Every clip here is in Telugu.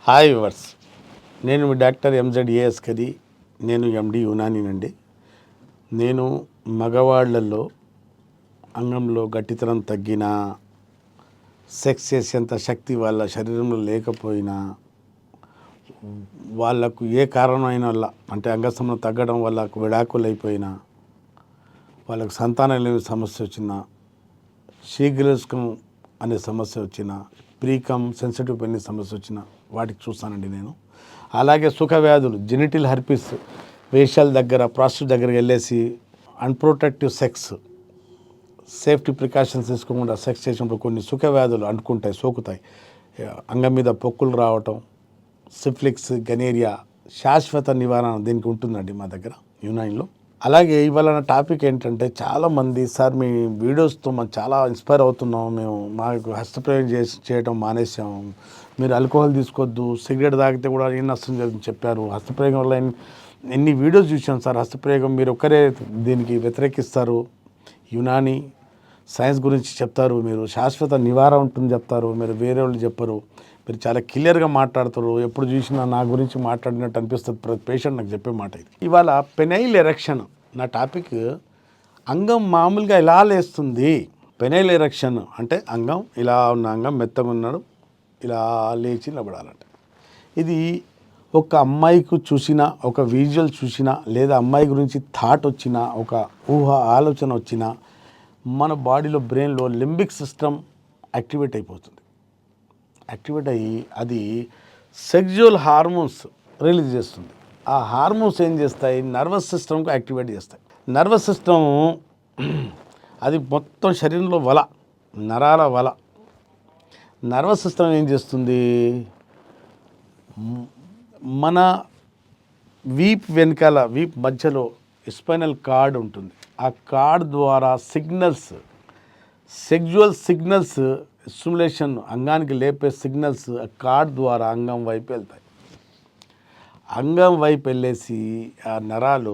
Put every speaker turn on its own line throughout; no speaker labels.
హాయ్ వివర్స్, నేను మీ డాక్టర్ ఎంజెడ్ఏఎస్ కది. నేను ఎండి యునానీనండి. నేను మగవాళ్లలో అంగంలో గట్టితనం తగ్గినా, సెక్స్ చేసేంత శక్తి వాళ్ళ శరీరంలో లేకపోయినా, వాళ్ళకు ఏ కారణమైన వల్ల అంటే అంగస్తంభం తగ్గడం వల్ల విడాకులు అయిపోయినా, వాళ్ళకు సంతానం లేని సమస్య వచ్చినా, శీఘ్రస్కం అనే సమస్య వచ్చినా, ప్రీకమ్ సెన్సిటివ్ పెన్ని సమస్య వచ్చినా వాటికి చూస్తానండి నేను. అలాగే సుఖ వ్యాధులు, జెనిటల్ హెర్పిస్, వేషాల దగ్గర ప్రాస్టేట్ దగ్గరికి వెళ్ళేసి అన్ప్రొటెక్టివ్ సెక్స్, సేఫ్టీ ప్రికాషన్స్ తీసుకోకుండా సెక్స్ చేసినప్పుడు కొన్ని సుఖ వ్యాధులు అంటుకుంటాయి, సోకుతాయి. అంగం మీద పొక్కులు రావటం, సిఫ్లిక్స్, గనేరియా, శాశ్వత నివారణ దీనికి ఉంటుందండి మా దగ్గర యునానిలో. అలాగే ఇవాళ నా టాపిక్ ఏంటంటే, చాలామంది సార్ మీ వీడియోస్తో మనం చాలా ఇన్స్పైర్ అవుతున్నాం, మేము మాకు హస్తప్రయోగం చేయడం మానేసాం, మీరు ఆల్కహాల్ తీసుకోవద్దు, సిగరెట్ తాగితే కూడా ఏం నష్టం జరుగుతుంది చెప్పారు, హస్తప్రయోగం వల్ల ఎన్ని వీడియోస్ చూసాం సార్, హస్తప్రయోగం మీరు ఒక్కరే దీనికి వ్యతిరేకిస్తారు, యునాని సైన్స్ గురించి చెప్తారు, మీరు శాశ్వత నివారణ ఉంటుంది చెప్తారు, మీరు వేరే వాళ్ళు చెప్పరు, మీరు చాలా క్లియర్గా మాట్లాడతారు, ఎప్పుడు చూసినా నా గురించి మాట్లాడినట్టు అనిపిస్తుంది ప్రతి పేషెంట్ నాకు చెప్పే మాట ఇది. ఇవాళ పెనైల్ ఎరెక్షన్ నా టాపిక్. అంగం మామూలుగా ఇలా లేస్తుంది. పెనైల్ ఎరెక్షన్ అంటే అంగం ఇలా ఉన్న అంగం మెత్తగా ఉన్నాడు, ఇలా లేచి నిలబడాలంట. ఇది ఒక అమ్మాయికి చూసినా, ఒక విజువల్ చూసినా, లేదా అమ్మాయి గురించి థాట్ వచ్చినా, ఒక ఊహ ఆలోచన వచ్చినా, మన బాడీలో బ్రెయిన్లో లింబిక్ సిస్టమ్ యాక్టివేట్ అయిపోతుంది. యాక్టివేట్ అయ్యి అది సెక్జువల్ హార్మోన్స్ రిలీజ్ చేస్తుంది. ఆ హార్మోన్స్ ఏం చేస్తాయి, నర్వస్ సిస్టమ్కి యాక్టివేట్ చేస్తాయి. నర్వస్ సిస్టమ్ అది మొత్తం శరీరంలో వల, నరాల వల. నర్వస్ సిస్టమ్ ఏం చేస్తుంది, మన వీప్ వెనకాల, వీప్ మధ్యలో స్పైనల్ కార్డ్ ఉంటుంది. ఆ కార్డ్ ద్వారా సిగ్నల్స్, సెక్జువల్ సిగ్నల్స్, స్టిమ్యులేషన్, అంగానికి లేపే సిగ్నల్స్ కార్డ్ ద్వారా అంగం వైపు వెళ్తాయి. అంగం వైపు వెళ్ళేసి ఆ నరాలు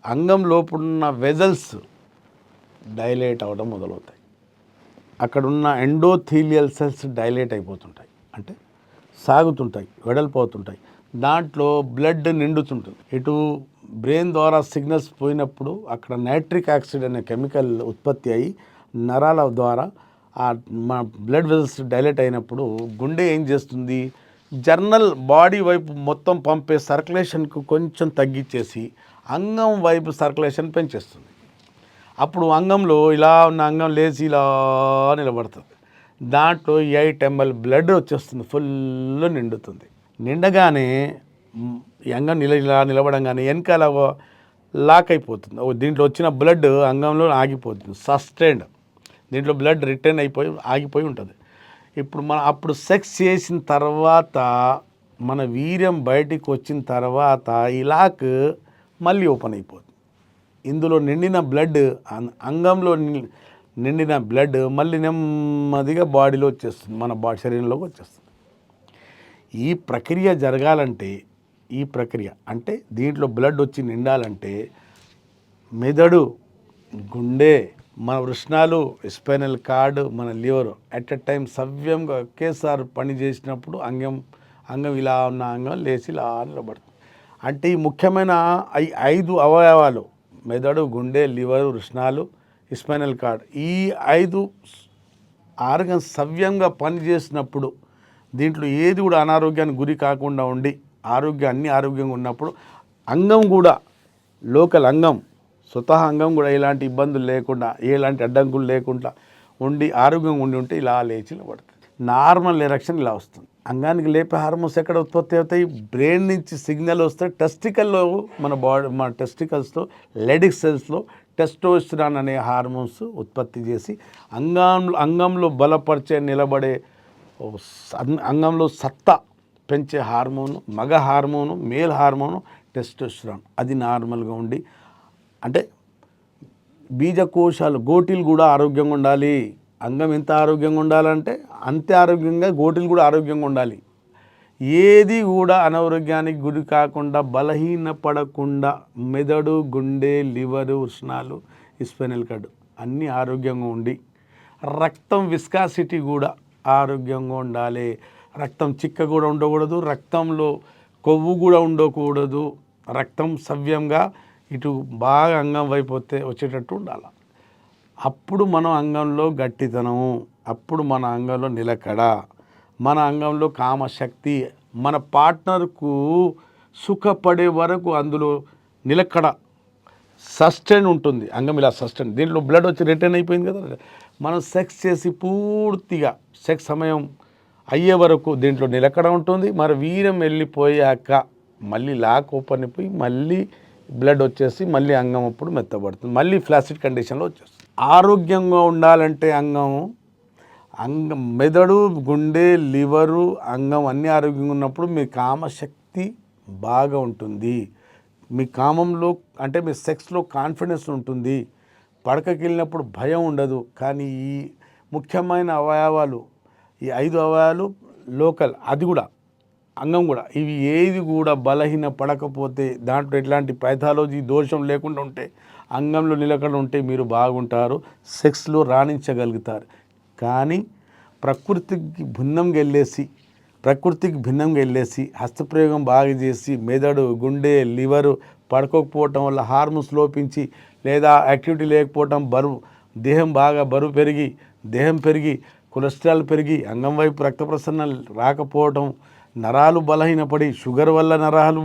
అంగం లోపల వెజల్స్ డైలేట్ అవ్వడం మొదలవుతాయి. అక్కడున్న ఎండోథీలియల్ సెల్స్ డైలేట్ అయిపోతుంటాయి, అంటే సాగుతుంటాయి, వెడల్పోతుంటాయి. దాంట్లో బ్లడ్ నిండుతుంటుంది. ఇటు బ్రెయిన్ ద్వారా సిగ్నల్స్ పోయినప్పుడు అక్కడ నైట్రిక్ ఆక్సైడ్ అనే కెమికల్ ఉత్పత్తి అయ్యి నరాల ద్వారా మా బ్లడ్ వెజల్స్ డైలేట్ అయినప్పుడు గుండె ఏం చేస్తుంది, జర్నల్ బాడీ వైపు మొత్తం పంపే సర్క్యులేషన్కు కొంచెం తగ్గించేసి అంగం వైపు సర్క్యులేషన్ పెంచేస్తుంది. అప్పుడు అంగంలో ఇలా ఉన్న అంగం లేచి ఇలా నిలబడుతుంది. దాంట్లో 8 ml బ్లడ్ వచ్చేస్తుంది, ఫుల్ నిండుతుంది. నిండగానే ఈ అంగం ఇలా నిలబడంగానే వెనకాల లాక్ అయిపోతుంది. దీంట్లో వచ్చిన బ్లడ్ అంగంలో ఆగిపోతుంది, సస్టైన్డ్. దీంట్లో బ్లడ్ రిటర్న్ అయిపోయి ఆగిపోయి ఉంటుంది. ఇప్పుడు మనం అప్పుడు సెక్స్ చేసిన తర్వాత మన వీర్యం బయటికి వచ్చిన తర్వాత ఈ లాక్ మళ్ళీ ఓపెన్ అయిపోతుంది. ఇందులో నిండిన బ్లడ్, అంగంలో నిండిన బ్లడ్ మళ్ళీ నెమ్మదిగా బాడీలో వచ్చేస్తుంది, మన శరీరంలోకి వచ్చేస్తుంది. ఈ ప్రక్రియ జరగాలంటే, ఈ ప్రక్రియ అంటే దీంట్లో బ్లడ్ వచ్చి నిండాలంటే మెదడు, గుండె, మన వృష్ణాలు, స్పైనల్ కార్డు, మన లివర్ అట్ ఎ టైం సవ్యంగా ఒకేసారి పని చేసినప్పుడు అంగం ఇలా ఉన్న అంగం లేచి ఇలా నిలబడుతుంది. అంటే ఈ ముఖ్యమైన 5 అవయవాలు, మెదడు, గుండె, లివర్, వృష్ణాలు, స్పైనల్ కార్డ్, ఈ 5 ఆర్గన్స్ సవ్యంగా పనిచేసినప్పుడు, దీంట్లో ఏది కూడా అనారోగ్యానికి గురి కాకుండా ఉండి అన్ని ఆరోగ్యంగా ఉన్నప్పుడు అంగం కూడా, లోకల్ అంగం, స్వతహా అంగం కూడా ఎలాంటి ఇబ్బందులు లేకుండా, ఎలాంటి అడ్డంకులు లేకుండా ఉండి ఆరోగ్యంగా ఉంటే ఇలా లేచి నిలబడుతుంది. నార్మల్ ఎరెక్షన్ ఇలా వస్తుంది. అంగానికి లేపే హార్మోన్స్ ఎక్కడ ఉత్పత్తి అవుతాయి, బ్రెయిన్ నుంచి సిగ్నల్ వస్తే టెస్టికల్లో, మన టెస్టికల్స్తో లెడిక్ సెల్స్లో టెస్టోస్టెరాన్ అనే హార్మోన్స్ ఉత్పత్తి చేసి అంగంలో బలపరిచే, నిలబడే, అంగంలో సత్తా పెంచే హార్మోను, మగ హార్మోను, మేల్ హార్మోను టెస్టోస్టెరాన్. అది నార్మల్గా ఉండి, అంటే బీజకోశాలు, గోటీలు కూడా ఆరోగ్యంగా ఉండాలి. అంగం ఎంత ఆరోగ్యంగా ఉండాలంటే అంతే ఆరోగ్యంగా గోటీలు కూడా ఆరోగ్యంగా ఉండాలి. ఏది కూడా అనారోగ్యానికి గురి కాకుండా, బలహీనపడకుండా మెదడు, గుండె, లివరు, వృష్ణాలు, స్పైనల్ కార్డ్ అన్నీ ఆరోగ్యంగా ఉండి, రక్తం విస్కాసిటీ కూడా ఆరోగ్యంగా ఉండాలి. రక్తం చిక్క కూడా ఉండకూడదు, రక్తంలో కొవ్వు కూడా ఉండకూడదు. రక్తం సవ్యంగా ఇటు బాగా అంగం వైపు వచ్చేటట్టు ఉండాలి. అప్పుడు మన అంగంలో గట్టితనము, అప్పుడు మన అంగంలో నిలకడ, మన అంగంలో కామశక్తి, మన పార్ట్నర్కు సుఖపడే వరకు అందులో నిలకడ సస్టైన్ ఉంటుంది. అంగం ఇలా సస్టైన్, దీంట్లో బ్లడ్ వచ్చి రిటర్న్ అయిపోయింది కదా, మనం సెక్స్ చేసి పూర్తిగా సెక్స్ సమయం అయ్యే వరకు దీంట్లో నిలకడ ఉంటుంది. మరి వీరం వెళ్ళిపోయాక మళ్ళీ లాక్ ఓపెన్ అయిపోయి మళ్ళీ బ్లడ్ వచ్చేసి మళ్ళీ అంగం అప్పుడు మెత్తబడుతుంది, మళ్ళీ ఫ్లాసిడ్ కండిషన్లో వచ్చేస్తుంది. ఆరోగ్యంగా ఉండాలంటే అంగం మెదడు, గుండె, లివరు, అంగం అన్నీ ఆరోగ్యంగా ఉన్నప్పుడు మీ కామశక్తి బాగా ఉంటుంది, మీ కామంలో అంటే మీ సెక్స్లో కాన్ఫిడెన్స్ ఉంటుంది, పడకకి వెళ్ళినప్పుడు భయం ఉండదు. కానీ ఈ ముఖ్యమైన అవయవాలు, ఈ 5 అవయవాలు లోకల్, అది కూడా అంగం కూడా, ఇవి ఏది కూడా బలహీన పడకపోతే, దాంట్లో ఎట్లాంటి పైథాలజీ దోషం లేకుండా ఉంటే, అంగంలో నిలకడ ఉంటే మీరు బాగుంటారు, సెక్స్లో రాణించగలుగుతారు. కానీ ప్రకృతికి భిన్నంగా వెళ్ళేసి హస్తప్రయోగం బాగా చేసి మెదడు, గుండె, లివరు పడుకోకపోవటం వల్ల హార్మోన్స్ లోపించి, లేదా యాక్టివిటీ లేకపోవటం, దేహం బాగా బరువు పెరిగి కొలెస్ట్రాల్ పెరిగి అంగం వైపు రక్త ప్రసరణ రాకపోవటం, నరాలు బలహీనపడి, షుగర్ వల్ల నరాలు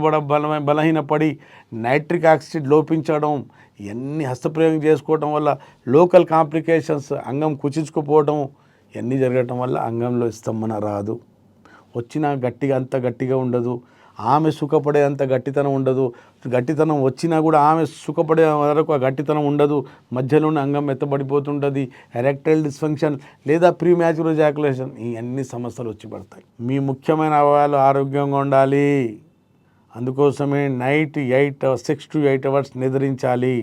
బలహీనపడి, నైట్రిక్ ఆక్సైడ్ లోపించడం, ఇవన్నీ హస్తప్రయోగం చేసుకోవటం వల్ల లోకల్ కాంప్లికేషన్స్, అంగం కుచించుకుపోవటం, ఇవన్నీ జరగటం వల్ల అంగంలో స్తంభన రాదు. వచ్చినా అంత గట్టిగా ఉండదు, ఆమె సుఖపడే అంత గట్టితనం ఉండదు. గట్టితనం వచ్చినా కూడా ఆమె సుఖపడే వరకు ఆ గట్టితనం ఉండదు, మధ్యలోనే అంగం మెత్తబడిపోతుంటుంది, ఎరెక్టైల్ డిస్ఫంక్షన్ లేదా ప్రీమ్యాచ్యూర్ ఎజాకులేషన్, ఈ అన్ని సమస్యలు వచ్చి పడతాయి. మీ ముఖ్యమైన అవయవాలు ఆరోగ్యంగా ఉండాలి. అందుకోసమే నైట్ 6 to 8 hours నిద్రించాలి,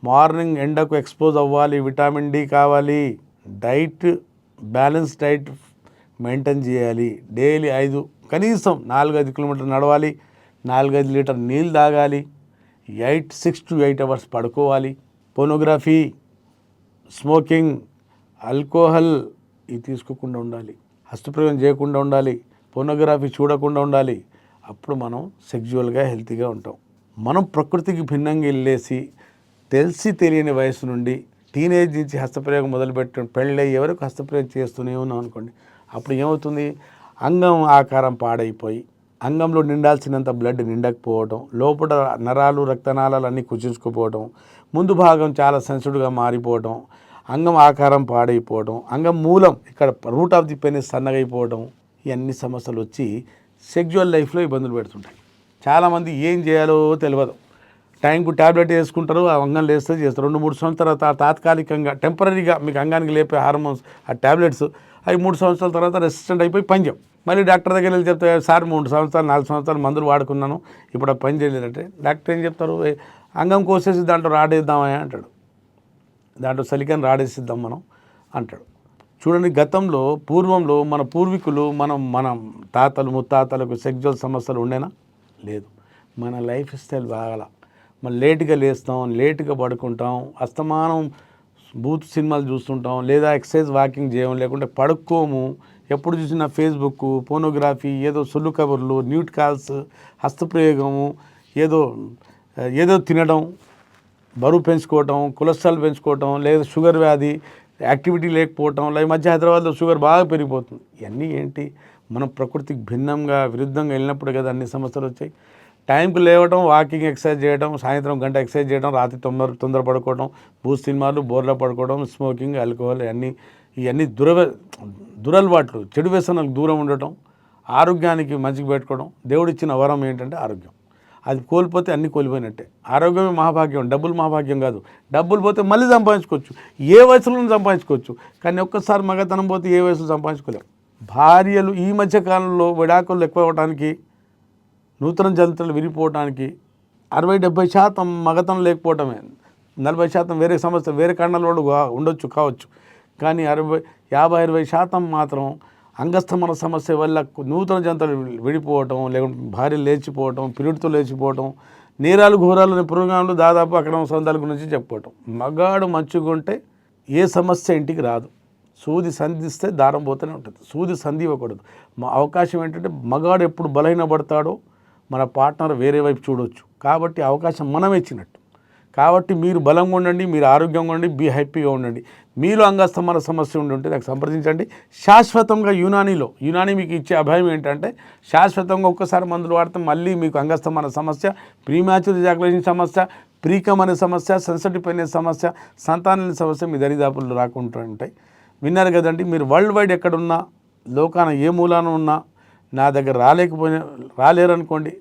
మార్నింగ్ ఎండకు ఎక్స్పోజ్ అవ్వాలి, విటమిన్ డి కావాలి, బ్యాలెన్స్ డైట్ మెయింటైన్ చేయాలి, డైలీ కనీసం 4-5 కిలోమీటర్లు నడవాలి, 4-5 లీటర్ నీళ్ళు తాగాలి, 6 to 8 hours పడుకోవాలి. పోర్నోగ్రఫీ, స్మోకింగ్, ఆల్కహాల్ ఇవి తీసుకోకుండా ఉండాలి, హస్తప్రయోగం చేయకుండా ఉండాలి, పోర్నోగ్రఫీ చూడకుండా ఉండాలి. అప్పుడు మనం సెక్జువల్గా హెల్తీగా ఉంటాం. మనం ప్రకృతికి భిన్నంగా వెళ్ళేసి తెలియని వయసు నుండి టీనేజ్ నుంచి హస్తప్రయోగం మొదలుపెట్టి పెళ్ళయ్యే వరకు హస్తప్రయోగం చేస్తూనే ఉన్నాం అనుకోండి, అప్పుడు ఏమవుతుంది, అంగం ఆకారం పాడైపోయి అంగంలో నిండాల్సినంత బ్లడ్ నిండకపోవడం, లోపల నరాలు, రక్తనాళాలు అన్నీ కుచించుకుపోవడం, ముందు భాగం చాలా సెన్సిటివ్గా మారిపోవడం, అంగం ఆకారం పాడైపోవడం, అంగం మూలం ఇక్కడ రూట్ ఆఫ్ ది పెనిస్ సన్నగైపోవడం, ఇవన్నీ సమస్యలు వచ్చి సెక్జువల్ లైఫ్లో ఇబ్బందులు పెడుతుంటాయి. చాలామంది ఏం చేయాలో తెలియదు, టైంకు ట్యాబ్లెట్ వేసుకుంటారు, ఆ అంగం లేస్తే చేస్తారు. 2-3 సంవత్సరాల తర్వాత తాత్కాలికంగా టెంపరీగా మీకు అంగానికి లేపే హార్మోన్స్ ఆ ట్యాబ్లెట్స్ అవి 3 సంవత్సరాల తర్వాత రెసిస్టెంట్ అయిపోయి పనిచేయం. మళ్ళీ డాక్టర్ దగ్గర వెళ్ళి చెప్తే, సార్ 3 సంవత్సరాలు 4 సంవత్సరాలు మందులు వాడుకున్నాను, ఇప్పుడు ఆ పని చేయలేదంటే డాక్టర్ ఏం చెప్తారు, అంగం కోసేసి దాంట్లో రాడేద్దామా అంటాడు, దాంట్లో సిలికాన్ రాడేసిద్దాం మనం అంటాడు. చూడండి, పూర్వంలో మన పూర్వీకులు, మన తాతలు ముత్తాతలకు సెక్జువల్ సమస్యలు ఉండేనా? లేదు. మన లైఫ్ స్టైల్ బాగా, మనం లేటుగా లేస్తాం, లేటుగా పడుకుంటాం, అస్తమానం బూత్ సినిమాలు చూస్తుంటాం, లేదా ఎక్సర్సైజ్ వాకింగ్ చేయం, లేకుంటే పడుకోము, ఎప్పుడు చూసినా ఫేస్బుక్, పోర్నోగ్రఫీ, ఏదో సొల్లు కబుర్లు, న్యూట్ కాల్స్, హస్తప్రయోగము, ఏదో తినడం, బరువు పెంచుకోవటం, కొలెస్ట్రాల్ పెంచుకోవటం, లేదా షుగర్ వ్యాధి, యాక్టివిటీ లేకపోవటం, ఈ మధ్య హైదరాబాద్లో షుగర్ బాగా పెరిగిపోతుంది. ఇవన్నీ ఏంటి, మనం ప్రకృతికి విరుద్ధంగా వెళ్ళినప్పుడు కదా అన్ని సమస్యలు వచ్చాయి. టైంకి లేవడం, వాకింగ్, ఎక్సర్సైజ్ చేయడం, సాయంత్రం 1 గంట ఎక్సర్సైజ్ చేయడం, రాత్రి తొందర పడుకోవడం, బూత్ సినిమాలు, బోర్లో పడుకోవడం, స్మోకింగ్, ఆల్కహాల్, ఇవన్నీ దురలవాట్లు, చెడు వ్యసనాలకు దూరం ఉండటం, ఆరోగ్యానికి మంచిగా పెట్టుకోవడం. దేవుడిచ్చిన వరం ఏంటంటే ఆరోగ్యం. అది కోల్పోతే అన్నీ కోల్పోయినట్టే. ఆరోగ్యమే మహాభాగ్యం, డబ్బులు మహాభాగ్యం కాదు. డబ్బులు పోతే మళ్ళీ సంపాదించుకోవచ్చు, ఏ వయసులో సంపాదించుకోవచ్చు, కానీ ఒక్కసారి మగతనం పోతే ఏ వయసులో సంపాదించుకోలేము. భార్యలు ఈ మధ్య కాలంలో విడాకులు ఎక్కువ అవ్వడానికి, నూతన జంతువులు విరిగిపోవడానికి 60-70% మగతనం లేకపోవటమే, 40% వేరే సమస్య, వేరే కారణాలు ఉండొచ్చు కావచ్చు, కానీ 50-20% మాత్రం అంగస్తమన సమస్య వల్ల నూతన జంతువులు విడిపోవటం, లేకుంటే భార్య లేచిపోవటం, పిరిడితో లేచిపోవటం, నేరాలు ఘోరాలు అనే పురోగాములు దాదాపు అక్కడ సొంతాల గురించి చెప్పుకోవటం. మగాడు మంచిగా ఉంటే ఏ సమస్య ఇంటికి రాదు, సూది సంధిస్తే దారం పోతూనే ఉంటుంది. సూది సంధి ఇవ్వకూడదు. మా అవకాశం ఏంటంటే మగాడు ఎప్పుడు బలహీనపడతాడో మన పార్ట్నర్ వేరే వైపు చూడవచ్చు. కాబట్టి అవకాశం మనం ఇచ్చినట్టు. కాబట్టి మీరు బలంగా ఉండండి, మీరు ఆరోగ్యంగా ఉండండి, బీ హ్యాపీగా ఉండండి. మీలో అంగస్తంభన సమస్య ఉంటే నాకు సంప్రదించండి. శాశ్వతంగా యునానీ మీకు ఇచ్చే అభయం ఏంటంటే శాశ్వతంగా ఒక్కసారి మందులు వాడితే మళ్ళీ మీకు అంగస్తంభన సమస్య, ప్రీమ్యాచ్యూర్ ఎజాకులేషన్ సమస్య, ప్రీకమ్ అనే సమస్య, సెన్సిటివ్ అనే సమస్య, సంతానం సమస్య మీ దరిదాపుల్లో రాకుండా ఉంటాయి. విన్నారు కదండి. మీరు వరల్డ్ వైడ్ ఎక్కడున్నా, లోకాన ఏ మూలాన ఉన్నా నా దగ్గర రాలేరనుకోండి,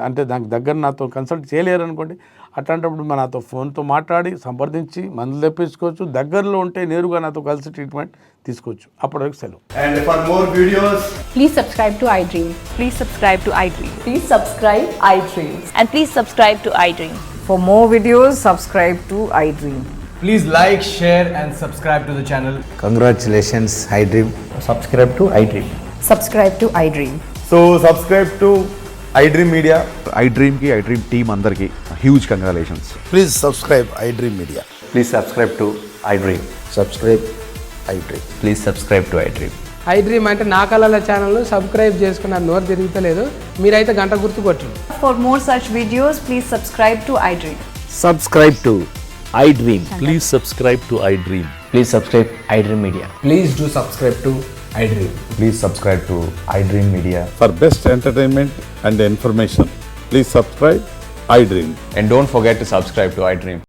అంటే దానికి దగ్గర నాతో కన్సల్ట్ చేయలేరనుకోండి, అట్లాంటప్పుడు నాతో ఫోన్తో మాట్లాడి సంప్రదించి మందులు తెప్పించుకోవచ్చు. దగ్గరలో ఉంటే నేరుగా నాతో కలిసి ట్రీట్మెంట్ తీసుకోవచ్చు. అప్పటివరకు సెలవు.
And for more videos,
Please subscribe to iDream.
Please subscribe to iDream.
Please subscribe iDream.
And please subscribe to iDream.
For more videos, subscribe to iDream.
please like, share and subscribe to the channel.
Congratulations, iDream.
subscribe to iDream.
Subscribe to iDream.
So subscribe to iDream Media.
iDream team అందరికి huge congratulations.
Please subscribe iDream Media.
Please subscribe to iDream.
Subscribe iDream.
Please subscribe to iDream.
iDream అంటే నా కళల ఛానల్ను సబ్స్క్రైబ్ చేసుకున్న నోరు తిరుగుతలేదు. మీరైతే గంట గుర్తు కొట్టండి.
For more such videos, please subscribe to iDream.
Subscribe to iDream.
Please subscribe to iDream.
Please subscribe iDream Media.
Please do subscribe to iDream.
Please subscribe to iDream Media.
For best entertainment and information, please subscribe iDream.
And don't forget to subscribe to iDream.